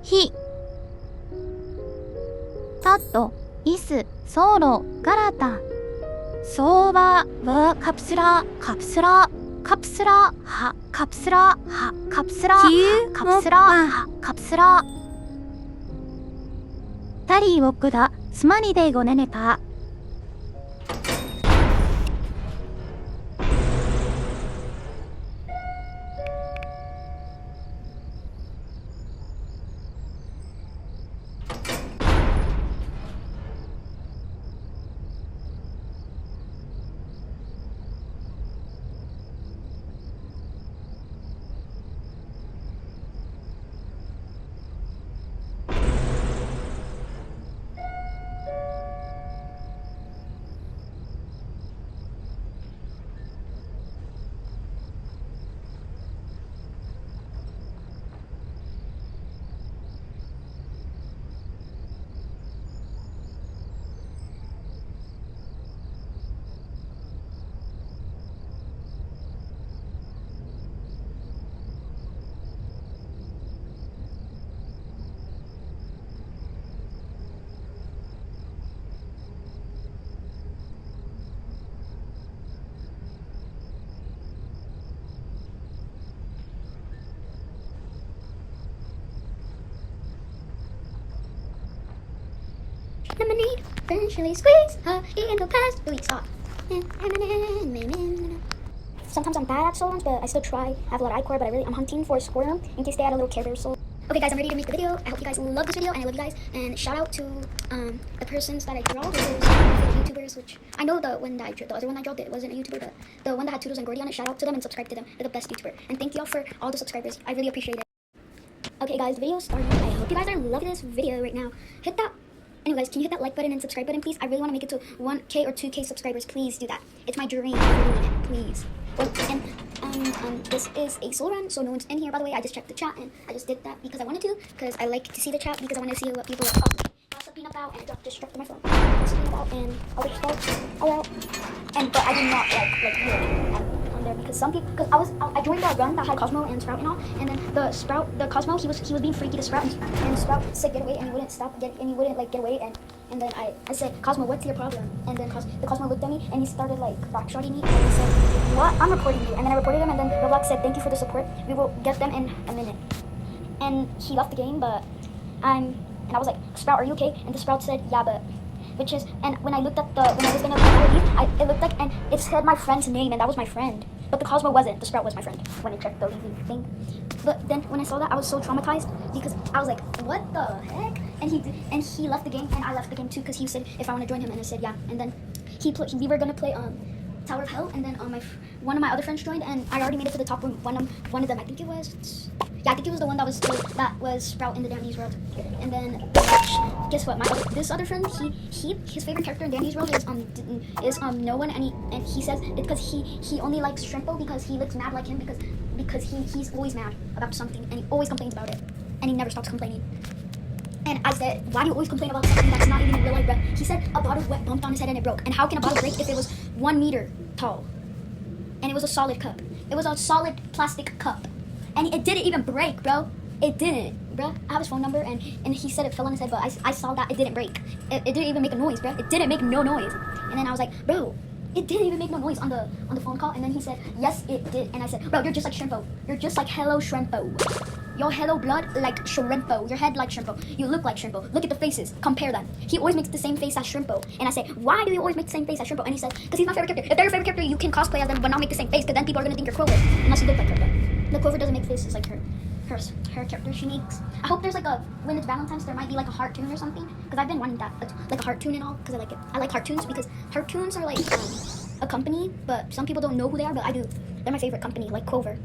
히 𝓓 이스 𝓓 𝓪𝓷 𝓂 𝓂 𝓓𝓪 𝓓𝓪 𝓓𝓪𝓷𝓭𝓪 Lemonade, eventually squeeze her in the past. Wait, stop. Sometimes I'm bad at songs, but I still try. I have a lot of iCore, but I'm hunting for a squirrel in case they add a little Care Bear soul. Okay guys, I'm ready to make the video. I hope you guys love this video, and I love you guys. And shout out to the persons that I draw, those YouTubers, which I know the one that the other one I drew, it wasn't a YouTuber, but the one that had 𝓓𝓪𝓷𝓭𝓵 on it, shout out to them and subscribe to them. They're the best YouTuber. And thank you all for all the subscribers. I really appreciate it. Okay guys, the video started. I hope you guys are loving this video right now. Anyway guys, can you hit that like button and subscribe button, please? I really want to make it to 1K or 2K subscribers. Please do that. It's my dream. Please. Well, and this is a soul run, so no one's in here. By the way, I just checked the chat, and I just did that because I wanted to, because I like to see the chat, because I want to see what people are talking. Gossiping about and distracting my phone. Gossiping about and other stuff. Alright. But I did not like really on there, because some people, because I joined a run that had Cosmo and Sprout and all, and then the Cosmo, he was being freaky to Sprout, and Sprout said get away, and he wouldn't he wouldn't get away, and then I said, Cosmo, what's your problem? And then the Cosmo looked at me, and he started like backshotting me, and he said, what? I'm reporting you. And then I reported him, and then Roblox said, thank you for the support. We will get them in a minute. And he left the game, but I was like, Sprout, are you okay? And the Sprout said, yeah, but, and when I looked at when I was gonna leave, it looked like, and it said my friend's name, and that was my friend. But the Cosmo wasn't. The Sprout was my friend when I checked the leaving thing. But then when I saw that, I was so traumatized, because I was like, what the heck? And he left the game, and I left the game too, because he said if I want to join him, and I said yeah. And then we were gonna play Tower of Hell, and then one of my other friends joined, and I already made it to the top room. One of them, I think it was the one that was Sprout in the Dandy's world. And then guess what? This other friend, his favorite character in Dandy's world is no one, and he says it's because he only likes 𝓓𝓪 because he looks mad like him, because he's always mad about something, and he always complains about it, and he never stops complaining. And I said, why do you always complain about something that's not even in real life, bro? He said a bottle of wet bumped on his head and it broke. And how can a bottle break if it was 1 meter tall? And it was a solid cup. It was a solid plastic cup. And it didn't even break, bro. It didn't, bro. I have his phone number, and he said it fell on his head, but I saw that it didn't break. It didn't even make a noise, bro. It didn't make no noise. And then I was like, bro, it didn't even make no noise on the phone call. And then he said, yes, it did. And I said, bro, you're just like 𝓓𝓪. You're just like hello 𝓓𝓪. Your hello blood like 𝓓𝓪. Your head like 𝓓𝓪. You look like 𝓓𝓪. Look at the faces. Compare them. He always makes the same face as 𝓓𝓪. And I say, why do you always make the same face as 𝓓𝓪? And he said, because he's my favorite character. If they're your favorite character, you can cosplay as them, but not make the same face, because then people are gonna think you're Clover, unless you look like her. The Clover doesn't make faces like her character she makes. I hope there's like when it's Valentine's, there might be like a heart tune or something, because I've been wanting that, like a heart tune and all, because I like it. I like heart tunes, because heart tunes are like a company, but some people don't know who they are, but I do. They're my favorite company, like Clover.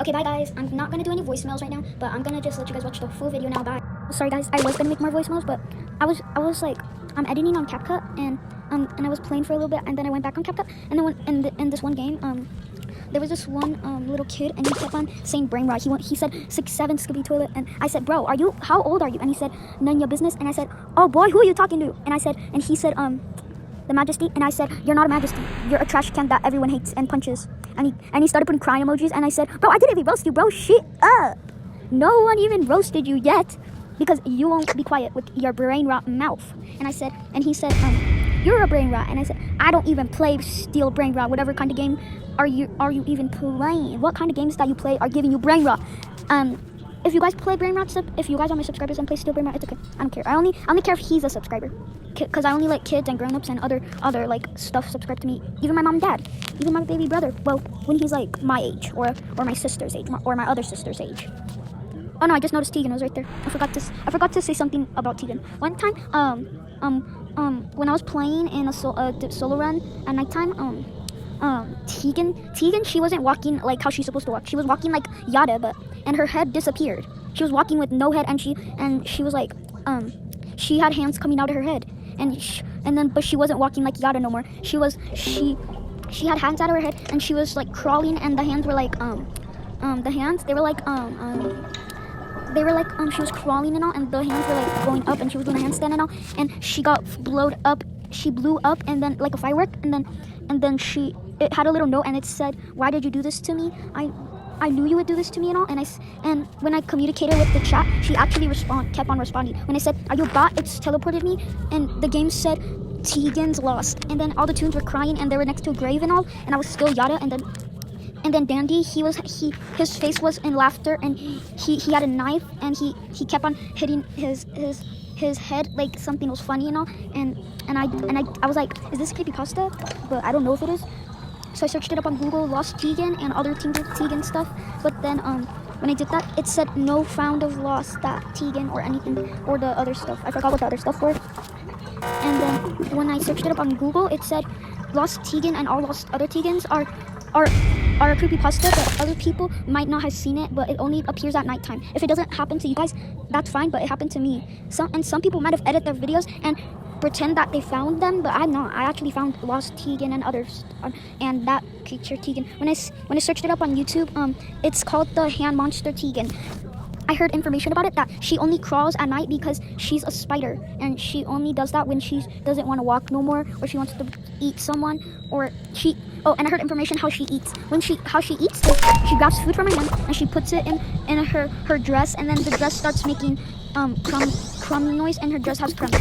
Okay, bye guys. I'm not gonna do any voicemails right now, but I'm gonna just let you guys watch the full video now. Bye. Sorry guys, I was gonna make more voicemails, but I was like, I'm editing on CapCut, and I was playing for a little bit, and then I went back on CapCut, and then in this one game, there was this one little kid, and he kept on saying brain rot. He said 6'7" 𝓓𝓪𝓷𝓭𝓪, and I said, bro, how old are you? And he said, none of your business. And I said, oh boy, who are you talking to? And he said, the Majesty. And I said, you're not a Majesty. You're a trash can that everyone hates and punches. And he started putting crying emojis, and I said, bro, I didn't even roast you, bro. Shit up. No one even roasted you yet. because you won't be quiet with your brain rot mouth. And he said, you're a brain rot. And I said, I don't even play steel brain rot. Whatever kind of game are you even playing? What kind of games that you play are giving you brain rot? If you guys play brain rot stuff, if you guys are my subscribers and play steel brain rot, it's okay. I don't care. I only care if he's a subscriber, because I only let kids and grown-ups and other like stuff subscribe to me. Even my mom and dad, even my baby brother. Well, when he's like my age or my sister's age or my other sister's age. Oh no, I just noticed Tegan was right there. I forgot to say something about Tegan. One time, when I was playing in a solo run at nighttime, Tegan, she wasn't walking like how she's supposed to walk. She was walking like 𝓷𝓸𝓵𝓭, and her head disappeared. She was walking with no head, and she was like, she had hands coming out of her head, but she wasn't walking like 𝓷𝓸𝓵 no more. She had hands out of her head, and she was like crawling, and the hands were like, she was crawling and all, and the hands were like going up, and she was doing a handstand and all, and she got blowed up. She blew up, and then like a firework, and then it had a little note, and it said, "Why did you do this to me? I knew you would do this to me and all." And when I communicated with the chat, she actually kept on responding. When I said, "Are you a bot?" It's teleported me, and the game said, "Tegan's lost." And then all the tunes were crying, and they were next to a grave and all, and I was still 𝓷𝓸𝓵, and then Dandy, his face was in laughter, and he had a knife, and he kept on hitting his head like something was funny and all, and I was like, is this creepypasta? But I don't know if it is. So I searched it up on Google, lost Tegan and other Tegan stuff. But then when I did that, it said no found of lost that Tegan or anything, or the other stuff. I forgot what the other stuff were. And then when I searched it up on Google, it said lost Tegan and all lost other Tegans are a creepypasta, but other people might not have seen it, but it only appears at nighttime. If it doesn't happen to you guys, that's fine, but it happened to me. Some people might have edited their videos and pretend that they found them, but I'm not. I actually found lost Tegan and others, and that creature Tegan. When I searched it up on YouTube, it's called the hand monster Tegan. I heard information about it that she only crawls at night because she's a spider, and she only does that when she doesn't want to walk no more, or she wants to eat someone, or she. Oh, and I heard information how she eats. How she eats is she grabs food from her hand and she puts it in her dress, and then the dress starts making crumb noise, and her dress has crumbs.